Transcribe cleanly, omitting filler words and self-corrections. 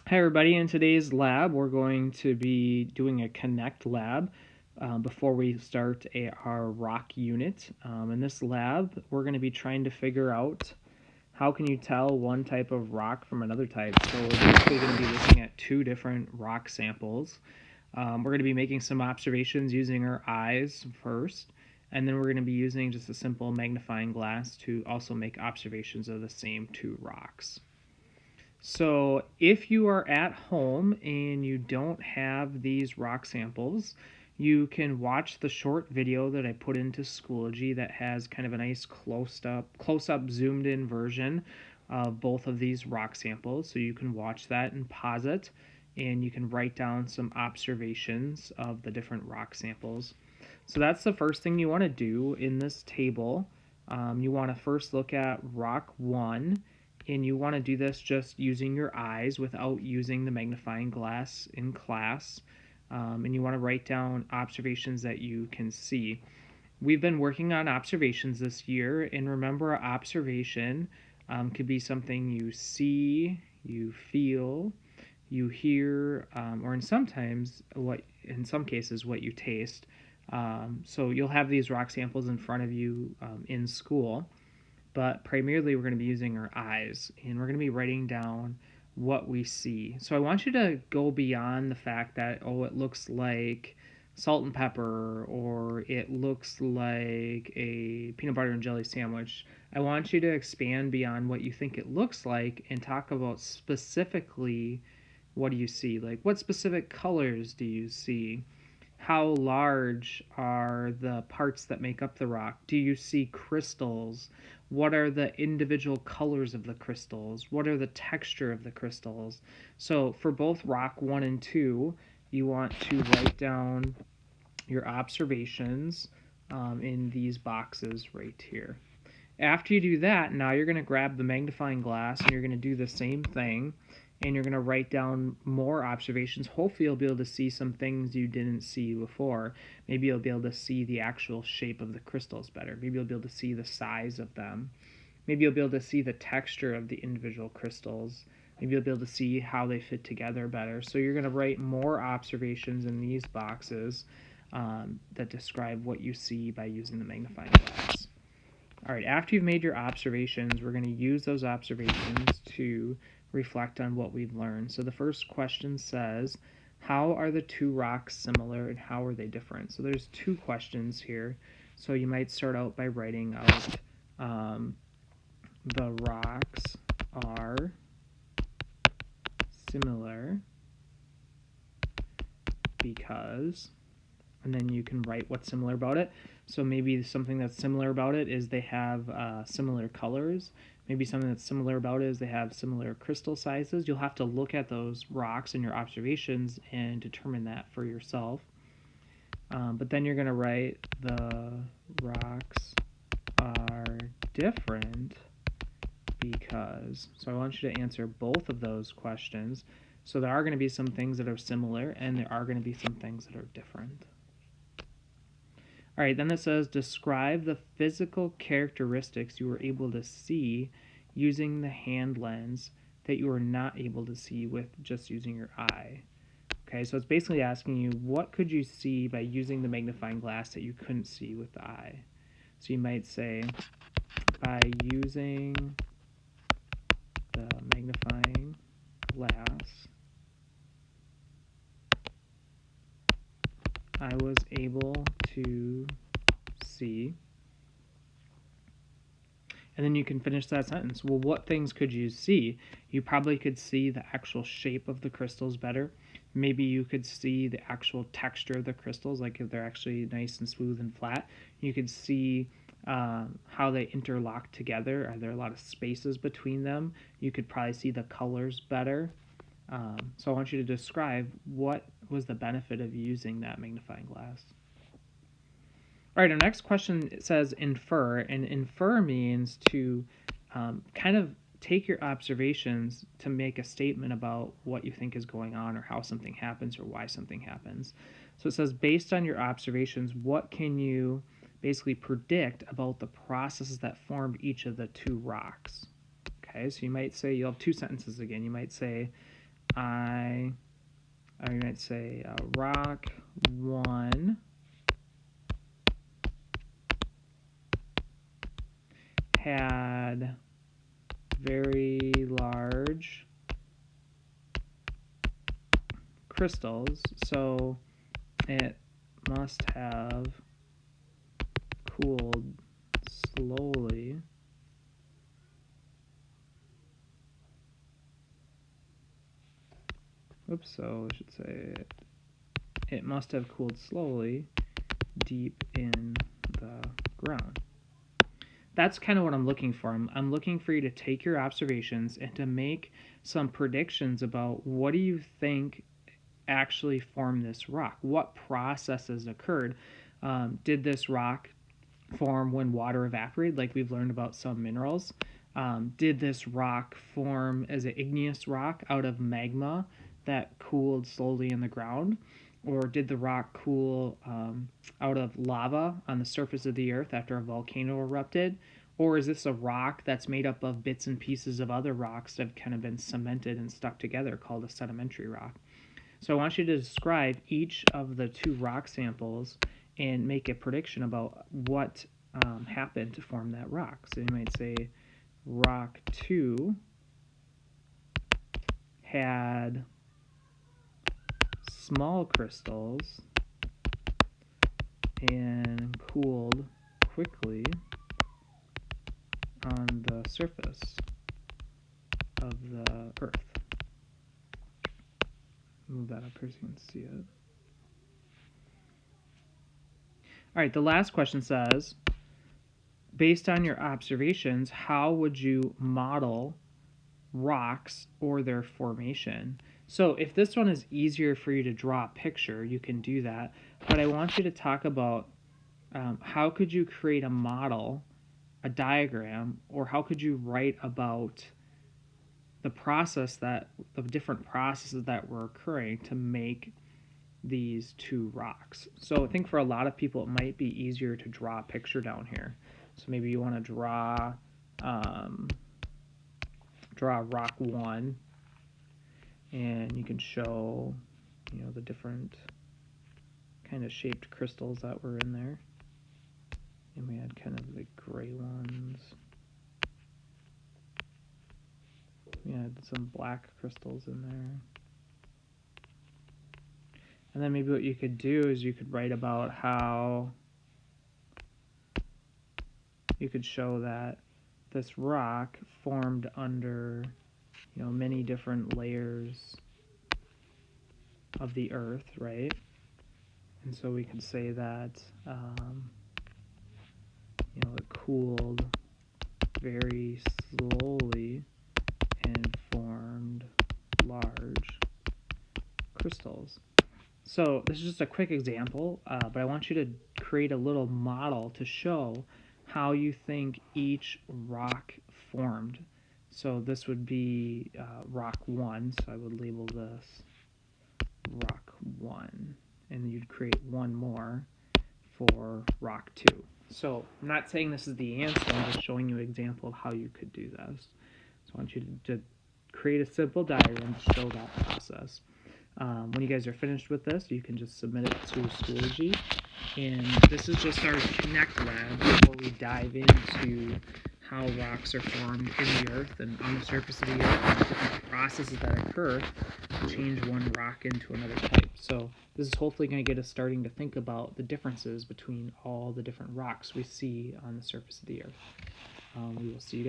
Hi everybody, in today's lab we're going to be doing a Connect lab before we start our rock unit. In this lab we're going to be trying to figure out how can you tell one type of rock from another type. So we're basically going to be looking at two different rock samples. We're going to be making some observations using our eyes first, and then we're going to be using just a simple magnifying glass to also make observations of the same two rocks. So if you are at home and you don't have these rock samples, you can watch the short video that I put into Schoology that has kind of a nice close-up zoomed in version of both of these rock samples. So you can watch that and pause it, and you can write down some observations of the different rock samples. So that's the first thing you want to do in this table. You want to first look at rock 1, and you want to do this just using your eyes without using the magnifying glass in class. And you want to write down observations that you can see. We've been working on observations this year, and remember, an observation could be something you see, you feel, you hear, or in some cases what you taste. So you'll have these rock samples in front of you in school, but primarily we're going to be using our eyes, and we're going to be writing down what we see. So I want you to go beyond the fact that, oh, it looks like salt and pepper, or it looks like a peanut butter and jelly sandwich. I want you to expand beyond what you think it looks like and talk about specifically what do you see. Like, what specific colors do you see? How large are the parts that make up the rock? Do you see crystals? What are the individual colors of the crystals? What are the texture of the crystals? So for both rock 1 and 2, you want to write down your observations in these boxes right here. After you do that, now you're going to grab the magnifying glass and you're going to do the same thing, and you're going to write down more observations. Hopefully you'll be able to see some things you didn't see before. Maybe you'll be able to see the actual shape of the crystals better. Maybe you'll be able to see the size of them. Maybe you'll be able to see the texture of the individual crystals. Maybe you'll be able to see how they fit together better. So you're going to write more observations in these boxes that describe what you see by using the magnifying glass. All right, after you've made your observations, we're going to use those observations to reflect on what we've learned. So the first question says, how are the two rocks similar and how are they different? So there's two questions here. So you might start out by writing out the rocks are similar because, and then you can write what's similar about it. So maybe something that's similar about it is they have similar colors. Maybe something that's similar about it is they have similar crystal sizes. You'll have to look at those rocks in your observations and determine that for yourself. But then you're going to write the rocks are different because. So I want you to answer both of those questions. So there are going to be some things that are similar, and there are going to be some things that are different. All right, then it says, describe the physical characteristics you were able to see using the hand lens that you were not able to see with just using your eye. Okay, so it's basically asking you, what could you see by using the magnifying glass that you couldn't see with the eye? So you might say, by using the magnifying glass, I was able to see. And then you can finish that sentence. Well, what things could you see? You probably could see the actual shape of the crystals better. Maybe you could see the actual texture of the crystals, like if they're actually nice and smooth and flat. You could see how they interlock together. Are there a lot of spaces between them? You could probably see the colors better. So I want you to describe what was the benefit of using that magnifying glass. All right, our next question says infer, and infer means to kind of take your observations to make a statement about what you think is going on or how something happens or why something happens. So it says, based on your observations, what can you basically predict about the processes that formed each of the two rocks? Okay, so you might say, you'll have two sentences again. You might say, I might say rock 1 had very large crystals, so it must have cooled slowly. Oops, so I should say it must have cooled slowly deep in the ground. That's kind of what I'm looking for. I'm looking for you to take your observations and to make some predictions about what do you think actually formed this rock? What processes occurred? Did this rock form when water evaporated, like we've learned about some minerals? Did this rock form as an igneous rock out of magma that cooled slowly in the ground? Or did the rock cool out of lava on the surface of the earth after a volcano erupted? Or is this a rock that's made up of bits and pieces of other rocks that have kind of been cemented and stuck together called a sedimentary rock? So I want you to describe each of the 2 rock samples and make a prediction about what happened to form that rock. So you might say rock 2 had small crystals and cooled quickly on the surface of the earth. Move that up here so you can see it. All right, the last question says, based on your observations, how would you model rocks or their formation? So if this one is easier for you to draw a picture, you can do that. But I want you to talk about how could you create a model, a diagram, or how could you write about the different processes that were occurring to make these 2 rocks. So I think for a lot of people it might be easier to draw a picture down here. So maybe you want to draw rock 1, and you can show the different kind of shaped crystals that were in there. And we had kind of the gray ones. We had some black crystals in there. And then maybe what you could do is you could write about how you could show that this rock formed under many different layers of the earth, right? And so we could say that it cooled very slowly and formed large crystals. So this is just a quick example, but I want you to create a little model to show how you think each rock formed. So this would be rock 1, so I would label this rock 1, and you'd create one more for rock 2. So I'm not saying this is the answer, I'm just showing you an example of how you could do this. So I want you to create a simple diagram to show that process. When you guys are finished with this, you can just submit it to Schoology. And this is just our Connect lab before we dive into how rocks are formed in the earth and on the surface of the earth and the different processes that occur to change one rock into another type. So this is hopefully going to get us starting to think about the differences between all the different rocks we see on the surface of the earth. We will see you guys.